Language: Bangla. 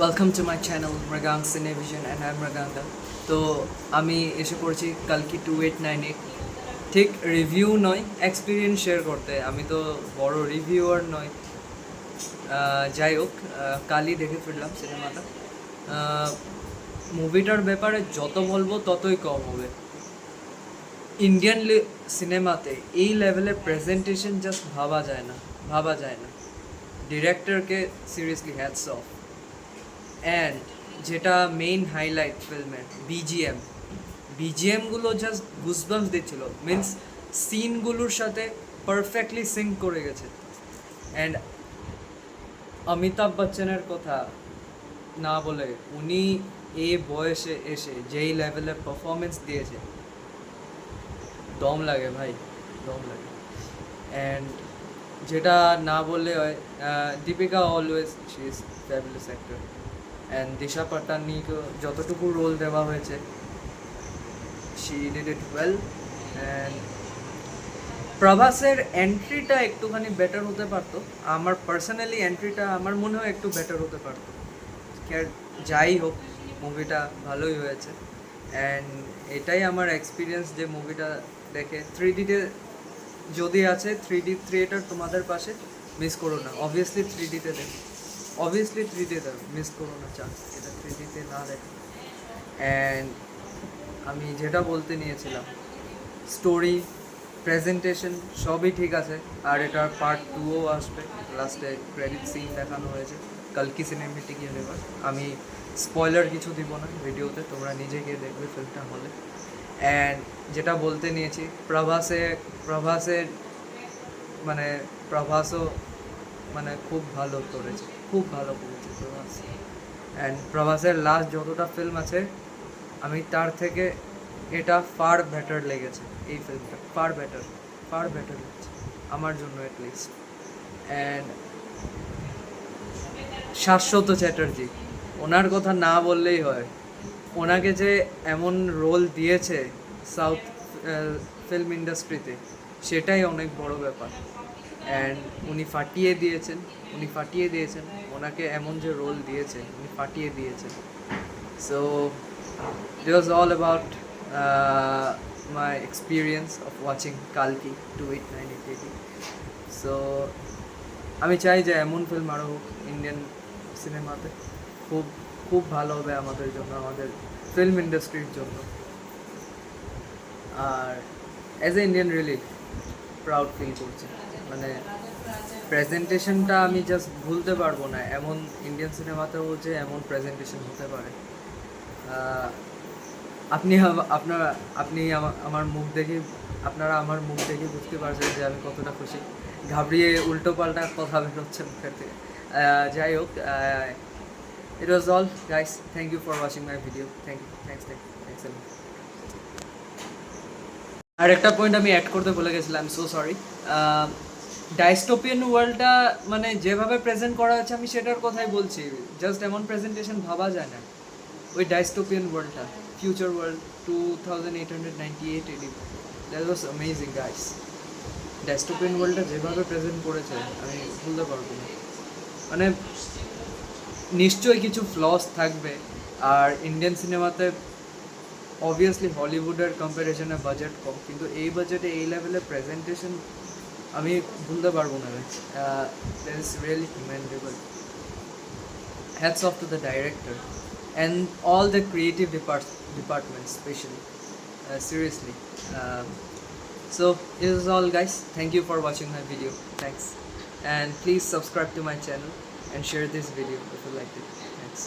Welcome to my channel Mrigang Cinevision and I am Mriganga. তো আমি এসে পড়ছি কালকি 2898। ঠিক রিভিউ নয়, এক্সপিরিয়েন্স শেয়ার করতে। আমি তো বড় রিভিউয়ার নয়। যাই হোক, কালই দেখে ফিরলাম সিনেমাটা। মুভিটার ব্যাপারে যত বলবো ততই কম হবে। ইন্ডিয়ান সিনেমাতে এই লেভেলের প্রেজেন্টেশন জাস্ট ভাবা যায় না। ডিরেক্টরকে সিরিয়াসলি হ্যাটস অফ। অ্যান্ড যেটা মেইন হাইলাইট ফিল্মের বিজিএমগুলো জাস্ট গুজবাম্পস দিচ্ছিল। মিন্স সিনগুলোর সাথে পারফেক্টলি সিঙ্ক করে গেছে। অ্যান্ড অমিতাভ বচ্চনের কথা না বলে উনি এই বয়সে এসে যেই লেভেলের পারফরমেন্স দিয়েছে, দম লাগে ভাই, দম লাগে। অ্যান্ড যেটা না বললে হয়, Deepika always she is fabulous actor. And Disha পাটানিকে যতটুকু রোল দেওয়া হয়েছে, she did it well. And প্রভাসের এন্ট্রিটা একটুখানি বেটার হতে পারতো। আমার পার্সোনালি এন্ট্রিটা আমার মনে হয় একটু বেটার হতে পারতো। যাই হোক, মুভিটা ভালোই হয়েছে। অ্যান্ড এটাই আমার এক্সপিরিয়েন্স যে মুভিটা দেখে 3Dতে যদি আছে 3D থিয়েটার তোমাদের পাশে, মিস করো না। অবভিয়াসলি 3Dতে দেখো, অবভিয়াসলি 3Dতে মিস করো না চান্স এটা 3Dতে না দেখো। অ্যান্ড আমি যেটা বলতে নিয়েছিলাম, স্টোরি, প্রেজেন্টেশন সবই ঠিক আছে। আর এটার পার্ট 2ও আসবে। লাস্টে ক্রেডিট সিন দেখানো হয়েছে কালকি সিনেমেটিক ইউনিভার্স। আমি স্পয়লার কিছু দিব না ভিডিওতে, তোমরা নিজে গিয়ে দেখবে ফিল্মটা হলে। অ্যান্ড যেটা বলতে নিয়েছি, প্রভাসের মানে প্রভাসও মানে খুব ভালো করেছে প্রভাস। অ্যান্ড প্রভাসের লাস্ট যতটা ফিল্ম আছে, আমি তার থেকে এটা ফার বেটার লেগেছে। এই ফিল্মটা ফার বেটার লেগেছে আমার জন্য অ্যাটলিস্ট। অ্যান্ড শাশ্বত চ্যাটার্জি, ওনার কথা না বললেই হয়। ওনাকে যে এমন রোল দিয়েছে সাউথ ফিল্ম ইন্ডাস্ট্রিতে, সেটাই অনেক বড় ব্যাপার। অ্যান্ড উনি ফাটিয়ে দিয়েছেন। ওনাকে এমন যে রোল দিয়েছে, উনি ফাটিয়ে দিয়েছেন। So it was all about my experience of watching Kalki 2898. So আমি চাই যে এমন ফিল্ম আরও হোক ইন্ডিয়ান সিনেমাতে। খুব খুব ভালো হবে আমাদের জন্য, আমাদের ফিল্ম ইন্ডাস্ট্রির জন্য। আর as a Indian really proud feel করছি। মানে প্রেজেন্টেশনটা আমি জাস্ট ভুলতে পারবো না। এমন ইন্ডিয়ান সিনেমাতেও যে এমন প্রেজেন্টেশন হতে পারে। আমার মুখ দেখে আপনারা আমার মুখ দেখে বুঝতে পারছেন যে আমি কতটা খুশি। ঘাবড়িয়ে উল্টো পাল্টা কথা বেরোচ্ছে মুখের থেকে। যাই হোক, it was all guys. Thank you for watching my video. Thanks. আর একটা পয়েন্ট আমি অ্যাড করতে ভুলে গেছিলাম, সো সরি। ডাইস্টোপিয়ান ওয়ার্ল্ডটা মানে যেভাবে প্রেজেন্ট করা হয়েছে, আমি সেটার কথাই বলছি। জাস্ট এমন প্রেজেন্টেশন ভাবা যায় না। ওই ডাইস্টোপিয়ান ওয়ার্ল্ডটা, future world 2898 AD, that was amazing guys. Dystopian ওয়ার্ল্ডটা যেভাবে প্রেজেন্ট করেছে আমি ভুলতে পারবো না। মানে নিশ্চয়ই কিছু ফ্লস থাকবে। আর ইন্ডিয়ান সিনেমাতে অবভিয়াসলি হলিউডের কম্প্যারিজনে বাজেট কম, কিন্তু এই বাজেটে এই লেভেলের প্রেজেন্টেশন আমি ভুলতে পারবো না। That is really commendable. Hats off to the director and all the creative departments, especially. Seriously. So, this is all, guys. Thank you for watching my video. Thanks. And please subscribe to my channel and share this video if you liked it. Thanks.